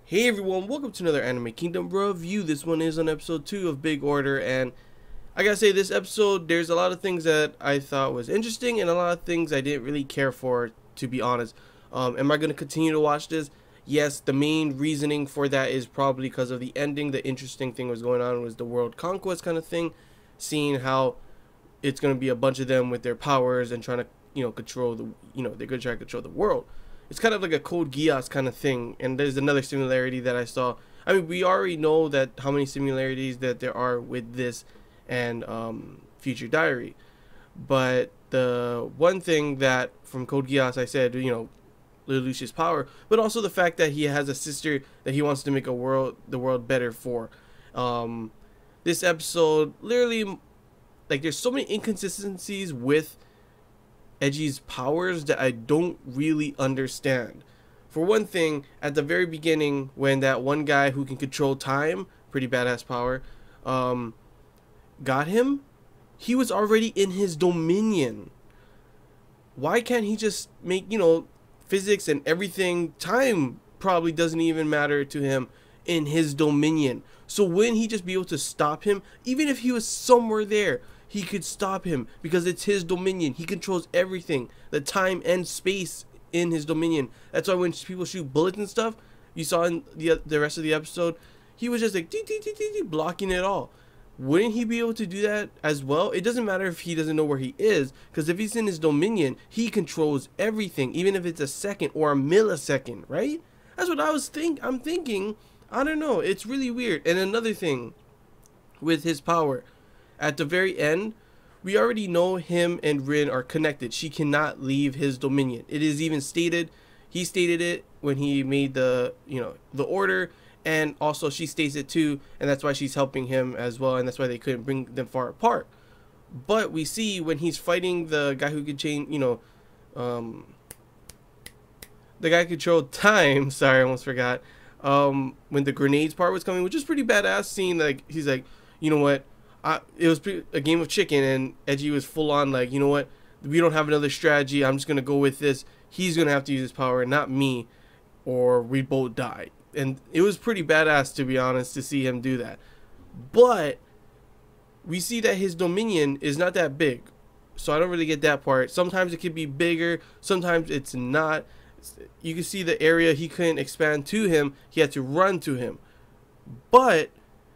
Hey everyone, welcome to another Anime Kingdom review. This one is on episode 2 of Big Order, and I gotta say, this episode, there's a lot of things that I thought was interesting and a lot of things I didn't really care for, to be honest. Am I gonna continue to watch this? Yes, the main reasoning for that is probably because of the ending. The interesting thing was going on was the world conquest kind of thing, seeing how it's gonna be a bunch of them with their powers and trying to, control the, they're gonna try to control the world. It's kind of like a Code Geass kind of thing, and there's another similarity that I saw. I mean, we already know that how many similarities that there are with this and Future Diary, but the one thing that from Code Geass I said, Lelouch's power, but also the fact that he has a sister that he wants to make the world better for. This episode literally, like, there's so many inconsistencies with Edgy's powers that I don't really understand. For one thing, at the very beginning, when that one guy who can control time, pretty badass power, got him, he was already in his dominion. Why can't he just make, physics and everything? Time probably doesn't even matter to him in his dominion. So wouldn't he just be able to stop him? Even if he was somewhere there, he could stop him because it's his dominion. He controls everything, the time and space in his dominion. That's why when people shoot bullets and stuff, you saw in the rest of the episode, he was just like blocking it all. Wouldn't he be able to do that as well? It doesn't matter if he doesn't know where he is, because if he's in his dominion, he controls everything, even if it's a second or a millisecond, right? That's what I'm thinking. I don't know. It's really weird. And another thing with his power, at the very end, we already know him and Rin are connected. She cannot leave his dominion. It is even stated, he stated it when he made the order, and also she states it too, and that's why she's helping him as well, and that's why they couldn't bring them far apart. But we see when he's fighting the guy who could change, the guy who controlled time, sorry, I almost forgot, when the grenades part was coming, which is pretty badass, seeing like, he's like, you know what, it was a game of chicken, and Edgy was full on like, you know what, we don't have another strategy, I'm just gonna go with this. He's gonna have to use his power, not me, or we both die. And it was pretty badass, to be honest, to see him do that. But we see that his dominion is not that big, so I don't really get that part. Sometimes it could be bigger, sometimes it's not. You can see the area he couldn't expand to him, he had to run to him. But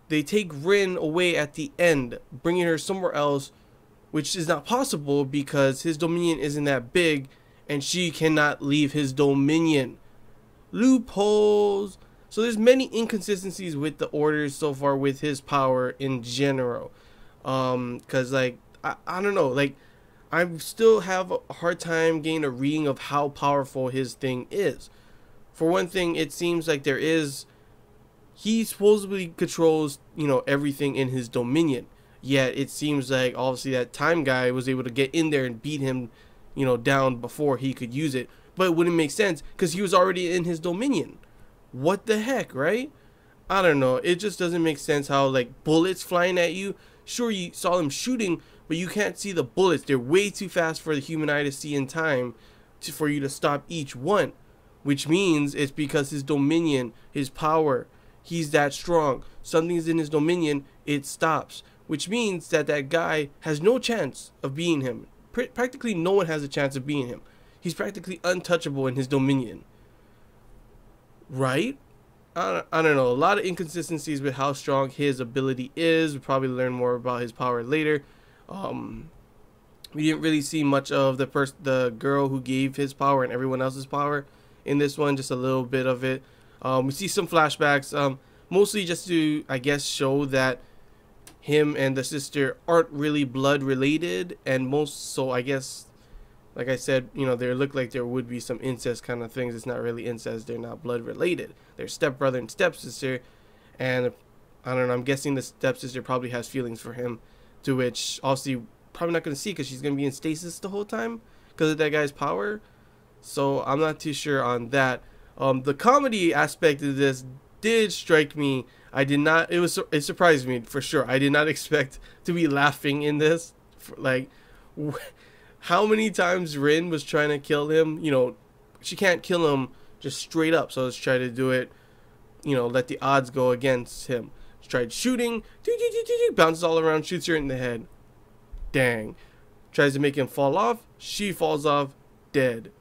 they take Rin away at the end, bringing her somewhere else, which is not possible because his dominion isn't that big and she cannot leave his dominion. Loopholes. So there's many inconsistencies with the orders so far with his power in general. Cause like I don't know, like I still have a hard time getting a reading of how powerful his thing is. For one thing, it seems like he supposedly controls, everything in his dominion. Yet it seems like obviously that time guy was able to get in there and beat him, down before he could use it. But it wouldn't make sense because he was already in his dominion. What the heck, right? I don't know. It just doesn't make sense how, like, bullets flying at you. Sure, you saw them shooting, but you can't see the bullets. They're way too fast for the human eye to see in time for you to stop each one. Which means it's because his dominion, his power, he's that strong. Something's in his dominion, it stops. Which means that that guy has no chance of beating him. Practically no one has a chance of beating him. He's practically untouchable in his dominion. Right? I don't know. A lot of inconsistencies with how strong his ability is. We'll probably learn more about his power later. We didn't really see much of the girl who gave his power and everyone else's power in this one. Just a little bit of it. We see some flashbacks. Mostly just to, I guess, show that him and the sister aren't really blood related. And so I guess, like I said, they look like there would be some incest kind of things. It's not really incest. They're not blood related. They're stepbrother and stepsister. And I don't know, I'm guessing the stepsister probably has feelings for him. To which, obviously, probably not going to see because she's going to be in stasis the whole time because of that guy's power. So I'm not too sure on that. The comedy aspect of this did strike me. I did not, it surprised me for sure. I did not expect to be laughing in this. Like, how many times Rin was trying to kill him, she can't kill him just straight up, so let's try to do it let the odds go against him. She tried shooting, bounces all around, shoots her in the head. Dang. Tries to make him fall off. She falls off, dead.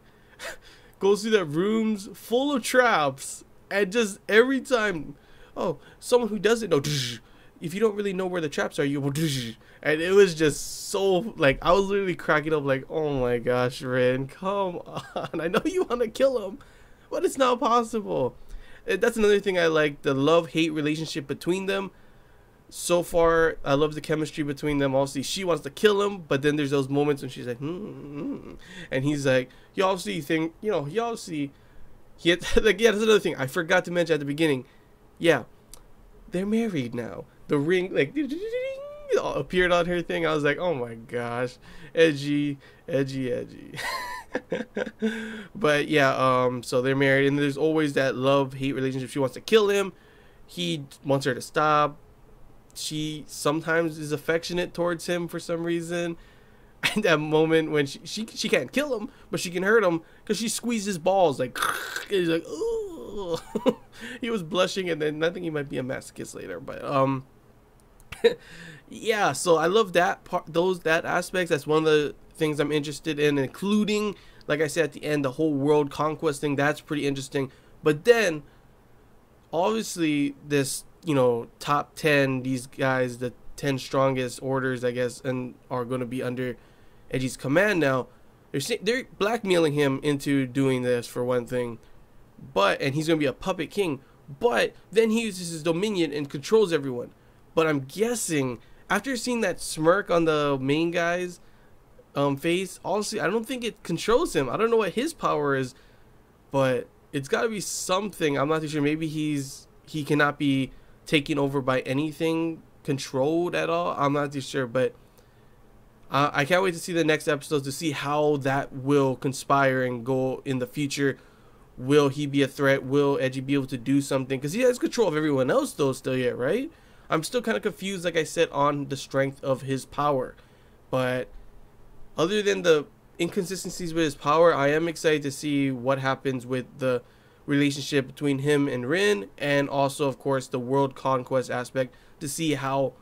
Goes through the rooms full of traps, and just every time, oh, someone who doesn't know, if you don't really know where the traps are, you will, and it was just so, like, I was literally cracking up, like, oh my gosh, Rin, come on. I know you want to kill him, but it's not possible. That's another thing I like, the love-hate relationship between them. So far, I love the chemistry between them. Obviously, she wants to kill him, but then there's those moments when she's like, and he's like, you obviously think, he obviously, like, yeah, that's another thing I forgot to mention at the beginning. Yeah, they're married now. The ring, like, appeared on her thing. I was like, oh my gosh, edgy. But yeah, so they're married, and there's always that love-hate relationship. She wants to kill him. He wants her to stop. She sometimes is affectionate towards him for some reason. And that moment when she can't kill him, but she can hurt him because she squeezes balls like, he's like, ooh. He was blushing, and then I think he might be a masochist later, but yeah. So I love that part, that aspects. That's one of the things I'm interested in, including, like I said at the end, the whole world conquest thing. That's pretty interesting. But then, obviously, this, top 10, these guys, the 10 strongest orders, I guess, and are going to be under Edgy's command now. They're blackmailing him into doing this, for one thing, and he's going to be a puppet king, but then he uses his dominion and controls everyone. But I'm guessing, after seeing that smirk on the main guy's face, honestly, I don't think it controls him. I don't know what his power is, but it's got to be something. I'm not too sure. Maybe he cannot be taken over by anything controlled at all. I'm not too sure, but I can't wait to see the next episodes to see how that will conspire and go in the future. Will he be a threat? Will Edgy be able to do something? Because he has control of everyone else though still yet, right? I'm still kind of confused, like I said, on the strength of his power. But other than the inconsistencies with his power, I am excited to see what happens with the relationship between him and Rin, and also, of course, the world conquest aspect, to see how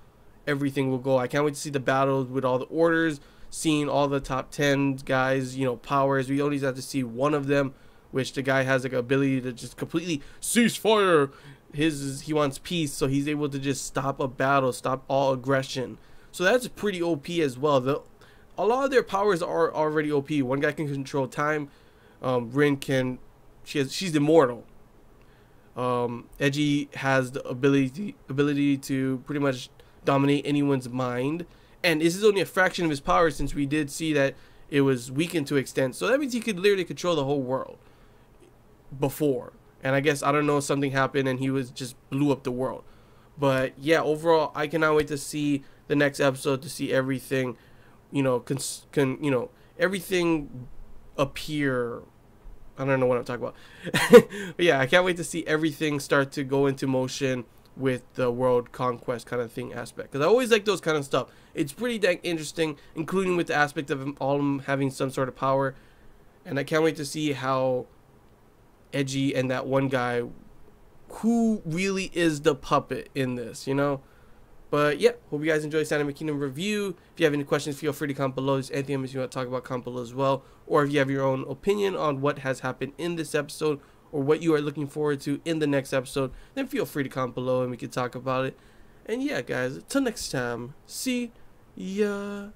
everything will go. I can't wait to see the battles with all the orders, seeing all the top 10 guys, powers. We only have to see one of them, which the guy has like ability to just completely cease fire. He wants peace, so he's able to just stop a battle, stop all aggression. So that's pretty OP as well. A lot of their powers are already OP. One guy can control time. Rin can, she's immortal. Edgy has the ability to pretty much dominate anyone's mind, and this is only a fraction of his power, since we did see that it was weakened to extent. So that means he could literally control the whole world before. And I guess, I don't know, something happened and he just blew up the world. But yeah, overall, I cannot wait to see the next episode, to see everything, everything appear. I don't know what I'm talking about. But yeah, I can't wait to see everything start to go into motion with the world conquest kind of thing aspect, because I always like those kind of stuff. It's pretty dang interesting, including with the aspect of all of them having some sort of power. And I can't wait to see how Edgy and that one guy, who really is the puppet in this, But yeah, hope you guys enjoyed Anime Kingdom review. If you have any questions, feel free to comment below. If there's anything else you want to talk about, comment below as well. Or if you have your own opinion on what has happened in this episode, or what you are looking forward to in the next episode, then feel free to comment below and we can talk about it. And yeah, guys, till next time, see ya.